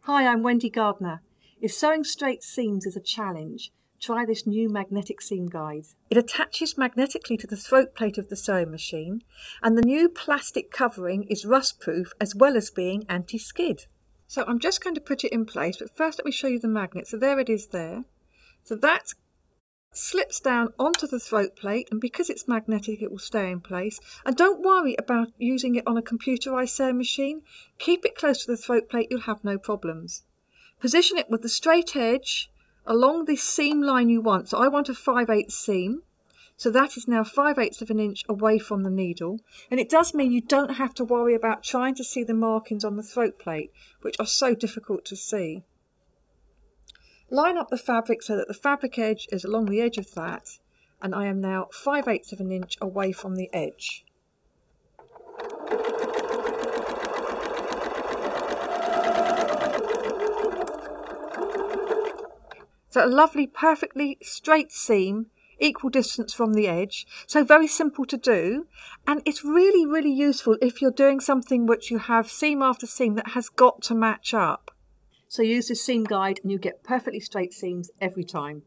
Hi, I'm Wendy Gardner. If sewing straight seams is a challenge, try this new magnetic seam guide. It attaches magnetically to the throat plate of the sewing machine, and the new plastic covering is rust-proof as well as being anti-skid. So I'm just going to put it in place, but first let me show you the magnet. So there it is there. So that slips down onto the throat plate, and because it's magnetic it will stay in place. And don't worry about using it on a computerized sewing machine. Keep it close to the throat plate, you'll have no problems. Position it with the straight edge along the seam line you want. So I want a 5/8 seam, so that is now 5/8 of an inch away from the needle, and it does mean you don't have to worry about trying to see the markings on the throat plate, which are so difficult to see. Line up the fabric so that the fabric edge is along the edge of that, and I am now 5/8 of an inch away from the edge. So a lovely, perfectly straight seam, equal distance from the edge. So very simple to do, and it's really, really useful if you're doing something which you have seam after seam that has got to match up. So use this seam guide and you get perfectly straight seams every time.